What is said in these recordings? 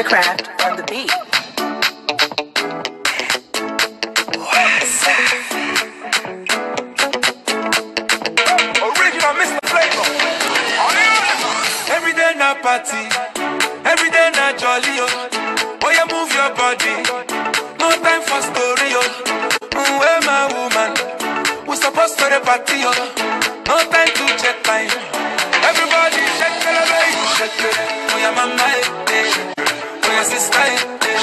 Mastercraft on the beat. Original Mr. Flavor. Every day na party, every day na jolly, oh. Oh, you move your body, no time for story, oh. Where my woman, we supposed to the party, oh. No time to check time. Everybody shake it, baby, shake it. Oh, your mama, oh, your sister,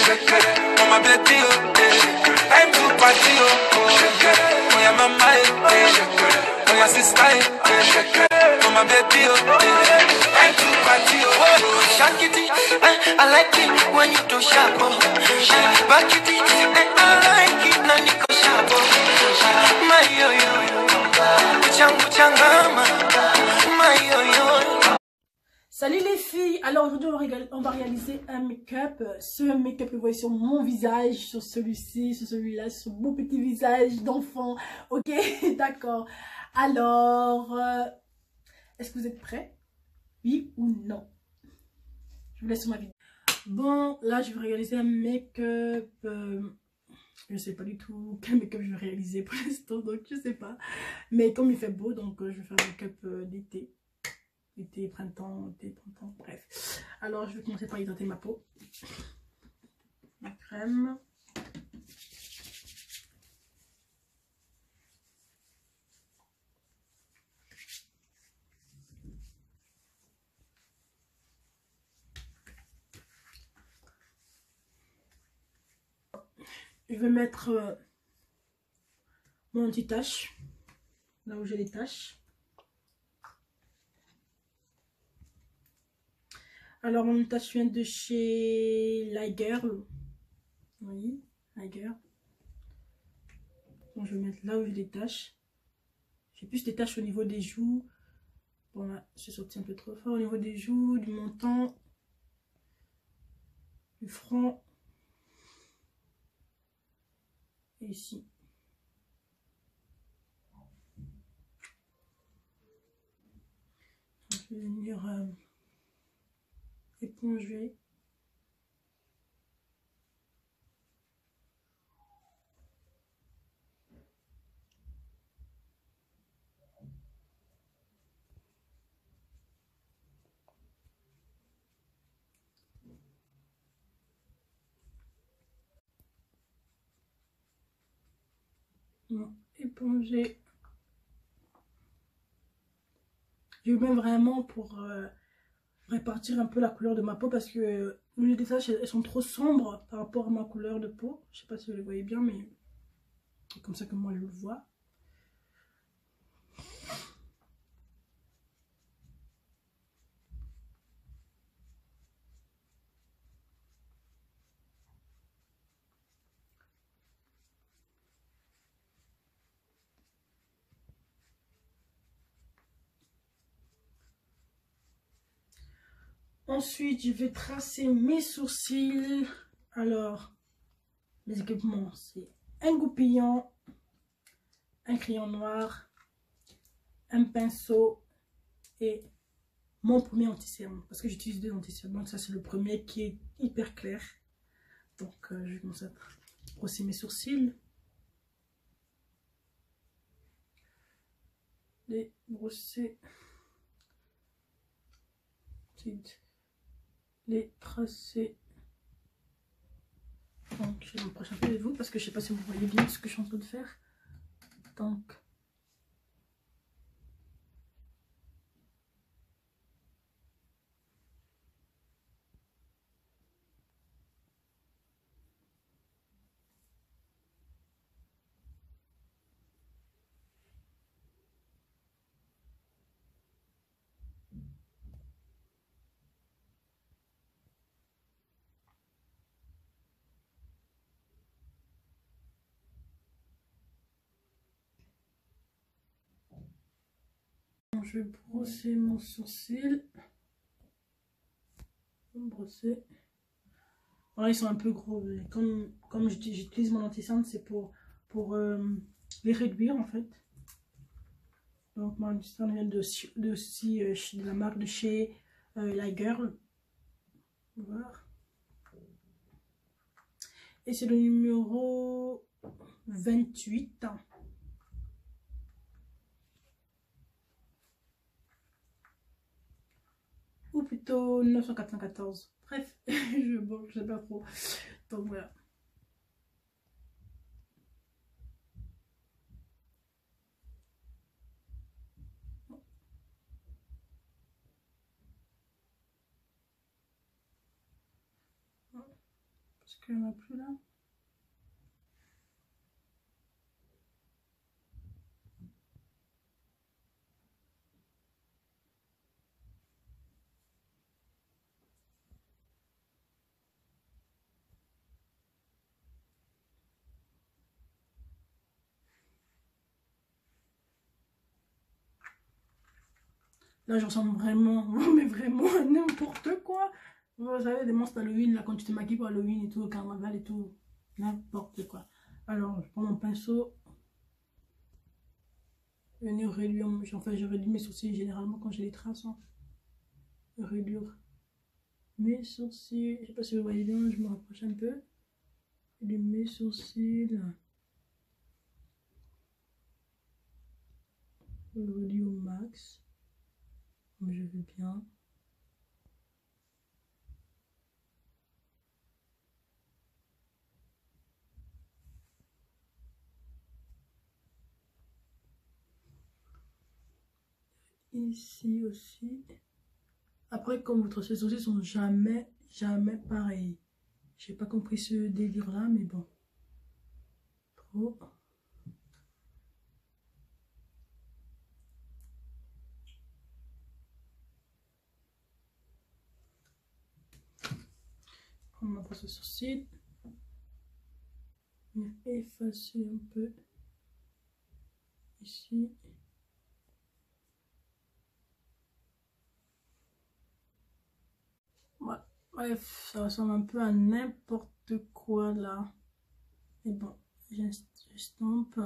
shake it. Oh, my baby, oh, time to party, oh. Shake it. Oh, your mama, shake it. Oh, your sister, shake it. Oh, my baby, oh, time to party, oh. Shakity, I like it when you do sharp. Back it, I like it na niko sharp. My yo yo, uchangu changama. My yo yo. Salut les filles, alors aujourd'hui on va réaliser un make-up. Ce make-up que vous voyez sur mon visage, sur celui-ci, sur celui-là, sur mon petit visage d'enfant. Ok, d'accord. Alors, est-ce que vous êtes prêts? Oui ou non? Je vous laisse sur ma vidéo. Bon, là je vais réaliser un make-up. Je ne sais pas du tout quel make-up je vais réaliser pour l'instant, donc je sais pas. Mais comme il fait beau, donc je vais faire un make-up d'été. Été, printemps, bref. Alors je vais commencer par hydrater ma peau. La crème. Je vais mettre mon anti-tache, là où j'ai les taches. Alors mon anti-tache vient de chez Ligirl. Oui, Ligirl. Donc je vais mettre là où j'ai les taches. J'ai plus des taches au niveau des joues. Bon là, j'ai sorti un peu trop fort au niveau des joues, du menton, du front. Et ici. Je vais venir éponger. Bon, éponger. Je mets vraiment pour répartir un peu la couleur de ma peau parce que les taches elles sont trop sombres par rapport à ma couleur de peau. Je sais pas si vous les voyez bien, mais c'est comme ça que moi je le vois. Ensuite, je vais tracer mes sourcils. Alors, mes équipements, c'est un goupillon, un crayon noir, un pinceau et mon premier anti-cerne. Parce que j'utilise deux anti-cernes. Donc ça, c'est le premier qui est hyper clair. Donc, je vais commencer à brosser mes sourcils. Les brosser. Ensuite, les tracer. Donc je vais m'approcher un peu de vous parce que je sais pas si vous voyez bien ce que je suis en train de faire. Donc je vais brosser mon sourcil. Brosser. Voilà, ils sont un peu gros. Comme j'utilise mon anti-cerne, c'est pour les réduire en fait. Donc mon anti-cerne vient de la marque de chez Ligirl. Voilà. Et c'est le numéro 28. Ou plutôt 994. Bref, bon, je sais pas trop. Donc voilà. Parce qu'il n'y en a plus là. Là, je ressemble vraiment, mais vraiment à n'importe quoi. Vous savez, des monstres Halloween, là, quand tu te maquilles pour Halloween et tout, au carnaval et tout. N'importe quoi. Alors, je prends mon pinceau. Venir réduire, enfin, je réduis mes sourcils généralement quand j'ai les traces. Hein. Réduire mes sourcils. Je sais pas si vous voyez bien, je me rapproche un peu. Réduire mes sourcils. Je réduis au max. Comme je veux bien. Ici aussi. Après, comme votre sourcils sont jamais pareils. J'ai pas compris ce délire là, mais bon. Trop. On va passer sur sourcil. Effacer un peu. Ici. Ouais. Bref, ça ressemble un peu à n'importe quoi là. Mais bon, j'estompe.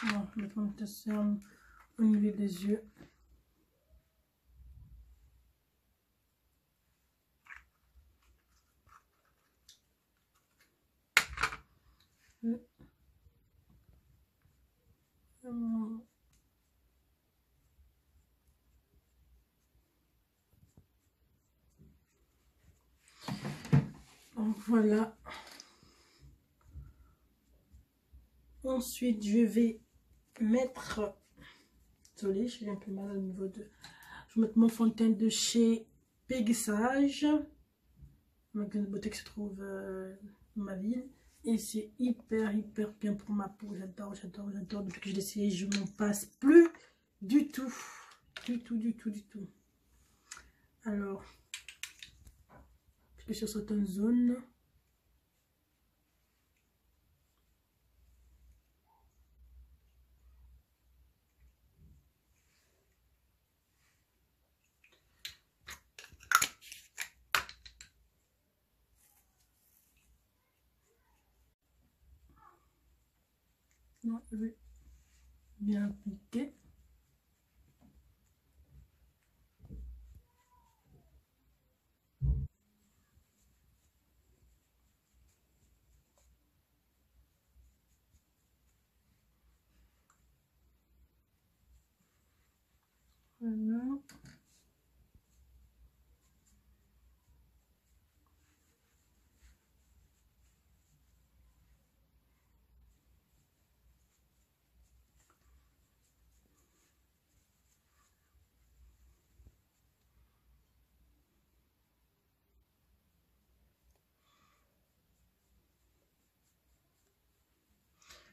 Bon, je vais mettre mon tesson au niveau des yeux. Donc voilà. Ensuite, je vais mettre... Désolée, j'ai un peu mal au niveau de... Je vais mettre mon fond de teint de chez Péguissage. Magasin de beauté qui se trouve dans ma ville. Et c'est hyper bien pour ma peau. J'adore. Depuis que je l'ai essayé, je m'en passe plus du tout. Du tout. Alors, que sur certaines zones. Non, je vais bien appliquer. Voilà.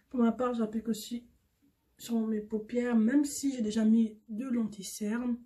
Pour ma part, j'applique aussi sur mes paupières, même si j'ai déjà mis de l'anti-cerne.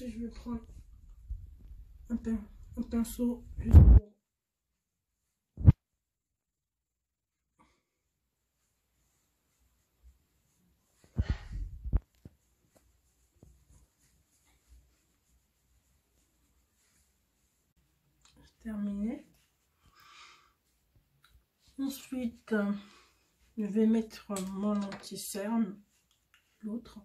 Ensuite, je vais prendre un pinceau juste pour terminer. Ensuite, je vais mettre mon anti-cerne, l'autre.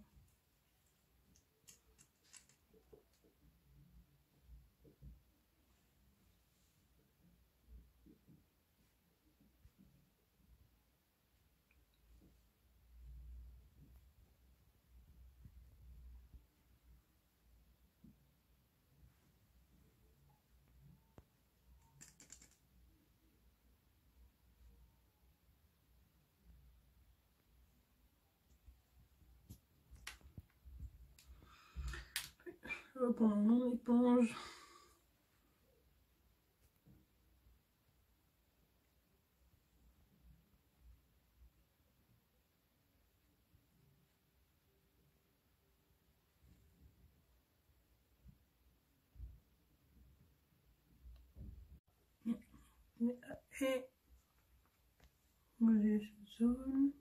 Je vais prendre mon éponge. Et je zone.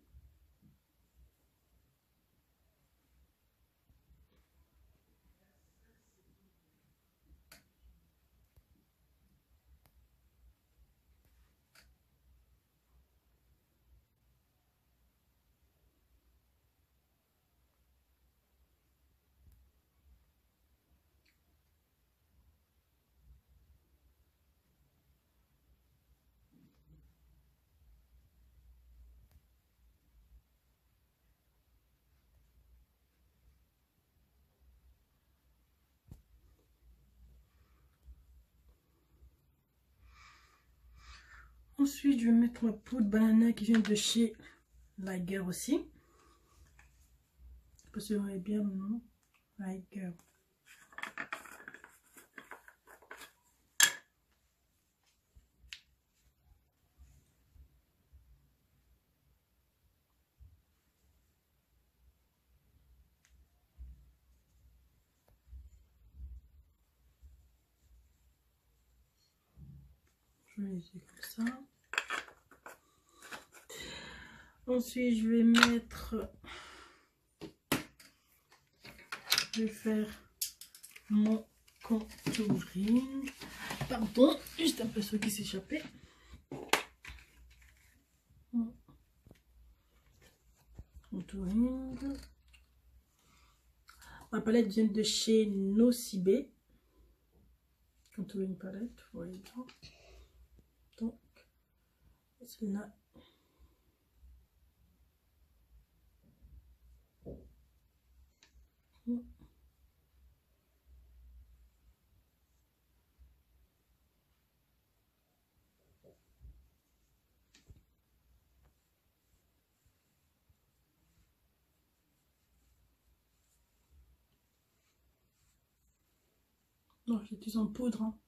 Ensuite, je vais mettre ma poudre banana qui vient de chez La Guerre aussi. Parce que vous voyez bien mon nom. La Guerre. Je vais laisser comme ça. Ensuite, je vais mettre... Je vais faire mon contouring. Pardon, juste un peu ce qui s'échappait. Contouring. Ma palette vient de chez Nocibé. Contouring palette, vous voyez bien. Donc, celle-là. Non, j'utilise en poudre. Hein.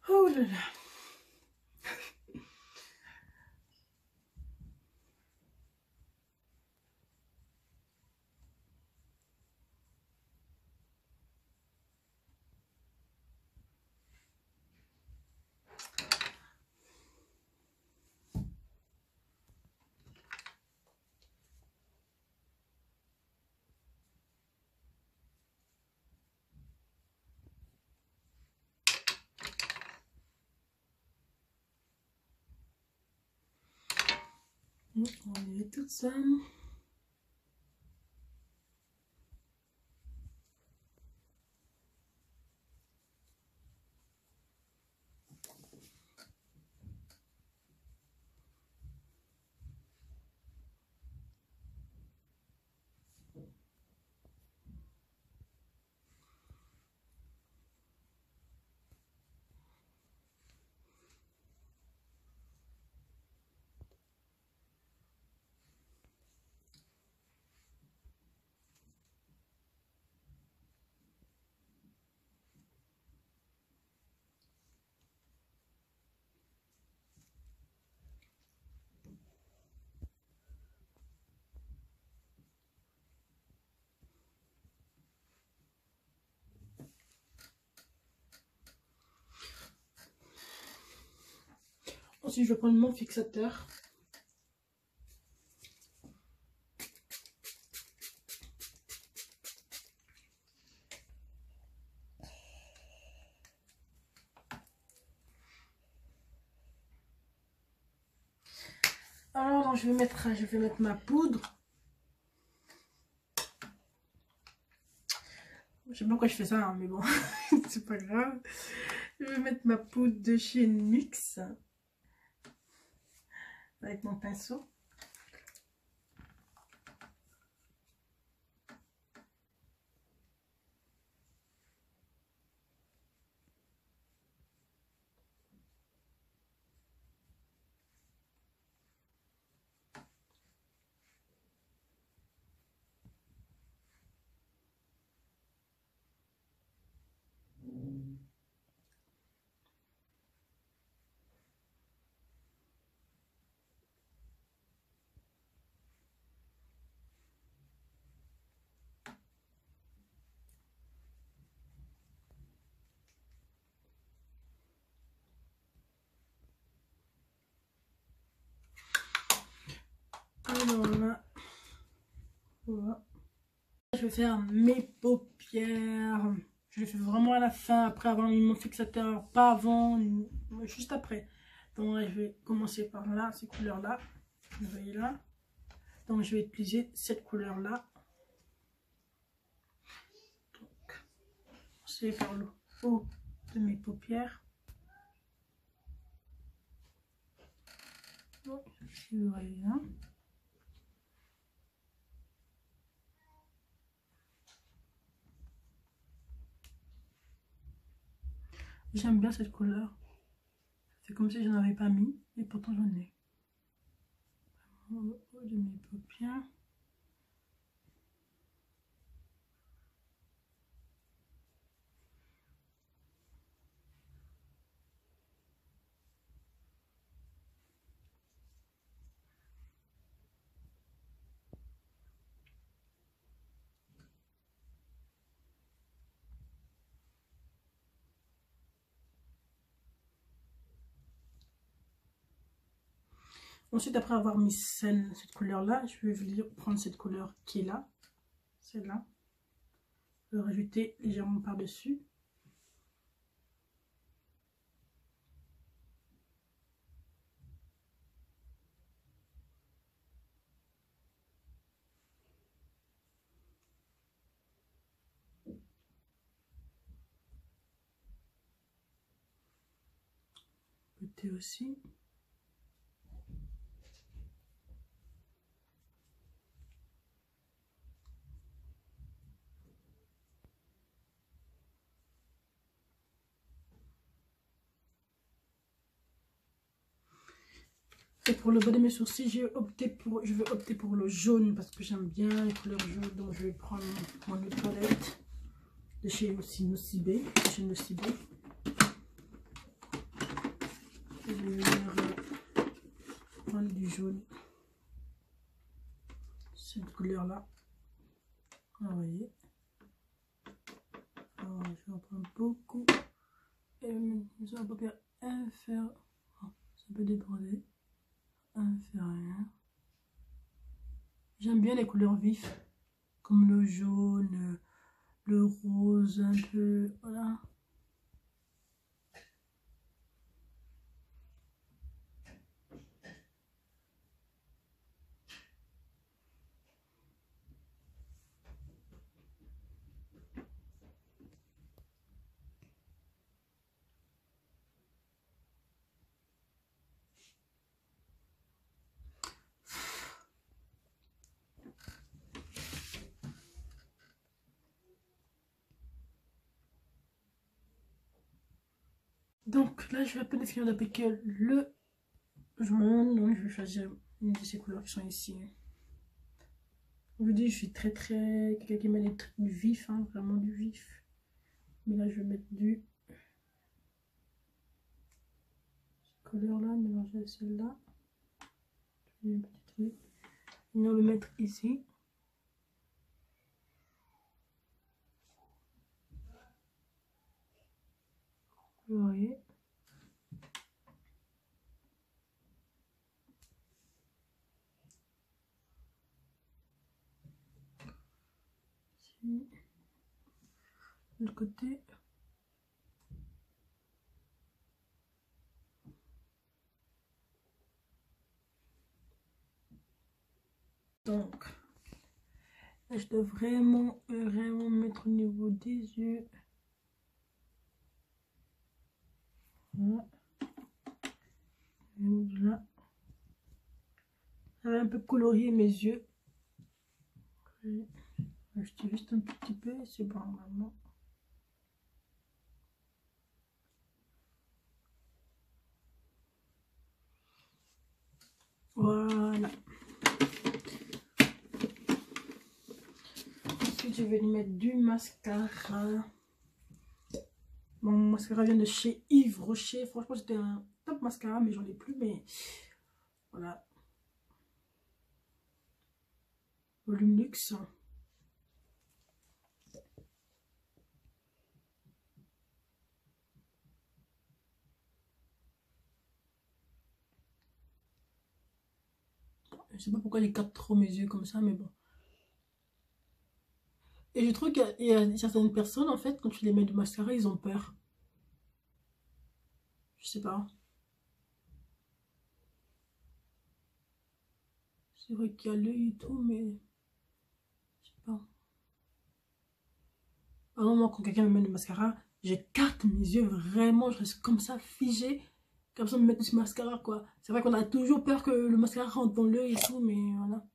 Oh là là. On est tout ça. Ensuite, je vais prendre mon fixateur. Alors, je vais mettre ma poudre. Je sais pas pourquoi je fais ça, hein, mais bon, c'est pas grave. Je vais mettre ma poudre de chez NYX avec mon pinceau. Alors là, voilà. Je vais faire mes paupières. Je le fais vraiment à la fin, après avoir mis mon fixateur, pas avant, juste après. Donc là, je vais commencer par là, ces couleurs-là. Vous voyez là. Donc je vais utiliser cette couleur-là. Donc, je vais faire le haut de mes paupières. Donc, vous voyez là. J'aime bien cette couleur. C'est comme si je n'en avais pas mis, et pourtant j'en ai. Au haut de mes paupières. Ensuite, après avoir mis cette couleur-là, je vais venir prendre cette couleur qui est là, celle-là, le rajouter légèrement par-dessus. Côté aussi. Et pour le bas de mes sourcils, je vais opter pour le jaune parce que j'aime bien les couleurs jaunes. Donc je vais prendre mon eau de toilette de chez aussi Nocibé. Je vais venir prendre du jaune. Cette couleur là. Vous voyez. Alors, je vais en prendre beaucoup. Et sur la paupière inférieure. Oh, ça peut déborder. Inférieure. J'aime bien les couleurs vives, comme le jaune, le rose, un peu, voilà. Donc là, je vais à peine finir d'appliquer le jaune. Donc je vais choisir une de ces couleurs qui sont ici. Je vous dis, je suis très quelqu'un qui met des trucs du vif, hein, vraiment du vif. Mais là, je vais mettre du couleur là, mélanger à celle-là. Un petit truc. Et on va le mettre ici. Vous voyez. Ici. De l'autre côté. Donc, là, je dois vraiment mettre au niveau des yeux. Voilà. Là. Ça va un peu colorier mes yeux. Je tire juste un petit peu, c'est bon normalement. Voilà. Ensuite, je vais lui mettre du mascara. Mon mascara vient de chez Yves Rocher. Franchement, c'était un top mascara, mais j'en ai plus. Mais voilà. Volume luxe. Je sais pas pourquoi il capte trop mes yeux comme ça, mais bon. Et je trouve qu'il y a certaines personnes, en fait, quand tu les mets du mascara, ils ont peur. Je sais pas. C'est vrai qu'il y a l'œil et tout, mais je sais pas. À un moment, quand quelqu'un me met du mascara, j'écarte mes yeux vraiment, je reste comme ça, figée. Comme ça, me mettre du mascara, quoi. C'est vrai qu'on a toujours peur que le mascara rentre dans l'œil et tout, mais voilà.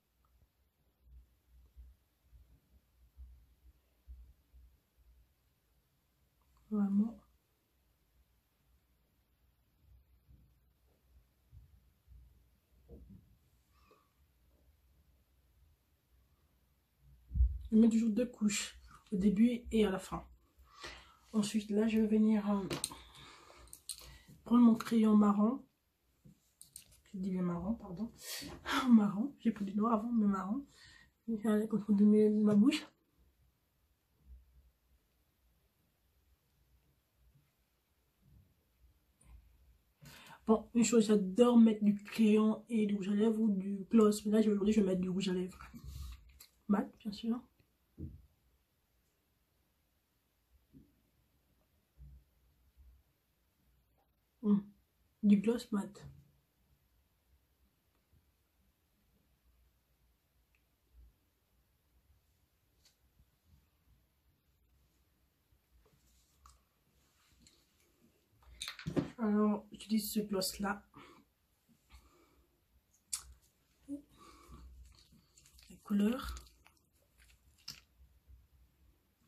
Vraiment. Je mets toujours 2 couches, au début et à la fin. Ensuite, là, je vais venir prendre mon crayon marron. Je dis bien marron, pardon. Marron, j'ai pris du noir avant, mais marron. Je vais faire au fond de ma bouche. Bon, une chose, j'adore mettre du crayon et du rouge à lèvres ou du gloss. Mais là, aujourd'hui, je vais mettre du rouge à lèvres. Mat, bien sûr. Du gloss mat. Alors, j'utilise ce gloss là. Les couleurs.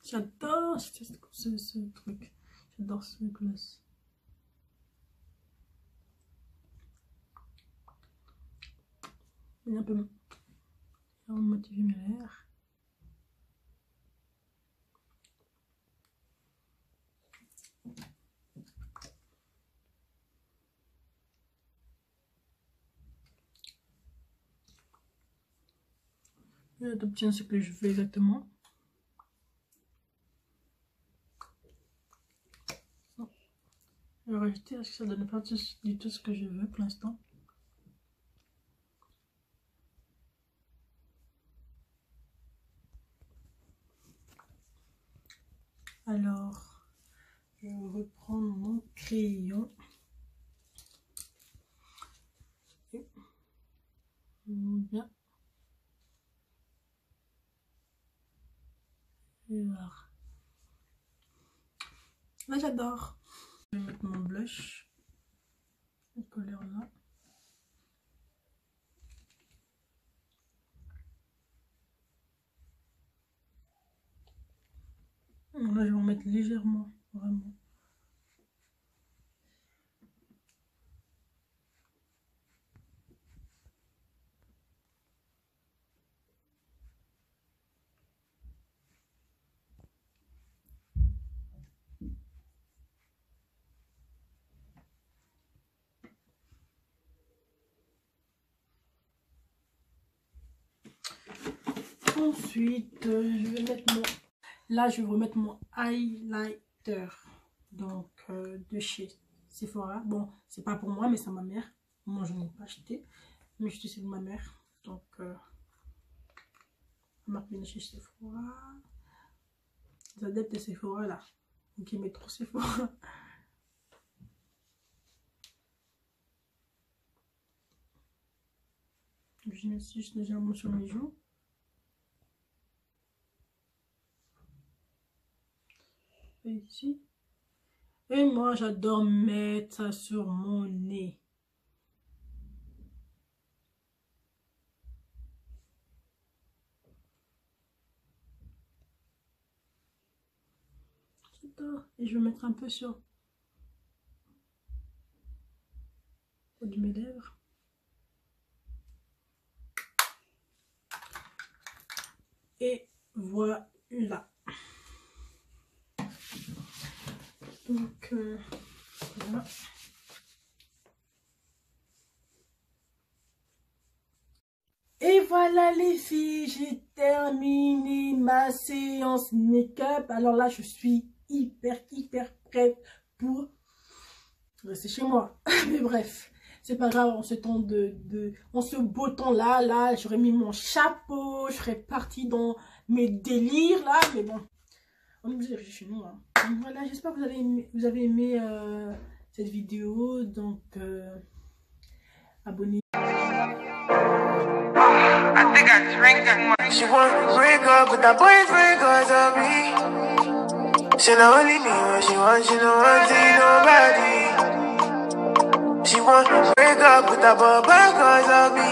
J'adore ce truc. J'adore ce gloss. Il est un peu motivé mes lèvres. D'obtenir ce que je veux exactement. Je vais rajouter parce que ça donne pas du tout ce que je veux pour l'instant. Alors, je vais reprendre mon crayon. Et bien. Et voilà. Là, j'adore. Je vais mettre mon blush. Cette couleur là. Là, je vais en mettre légèrement, vraiment. Ensuite, je vais mettre mon... Là, je vais remettre mon highlighter. Donc, de chez Sephora. Bon, c'est pas pour moi, mais c'est ma mère. Moi, je n'ai pas acheté. Mais je sais de ma mère. Donc, marque de chez Sephora. Les adeptes de Sephora, là. Qui met trop Sephora. Je mets juste légèrement sur mes joues. Et ici. Et moi, j'adore mettre ça sur mon nez. Et je vais mettre un peu sur au de mes lèvres. Et voilà. Donc, voilà. Et voilà les filles, j'ai terminé ma séance make-up. Alors là, je suis hyper prête pour rester chez moi. Mais bref, c'est pas grave, en ce temps en ce beau temps là, j'aurais mis mon chapeau, je serais partie dans mes délires là, mais bon, on est obligé de rester chez nous. Hein. Donc voilà, j'espère que vous avez aimé cette vidéo, donc abonnez-vous. I think I drank that much. She wanna break up with that boyfriend cause of me. She not only me when she wants, she don't want to see nobody. She wanna break up with that boy cause of me.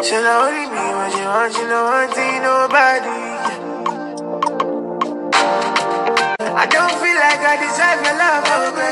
She not only me when she wants, she don't want to see nobody. I don't feel like I deserve your love, oh baby.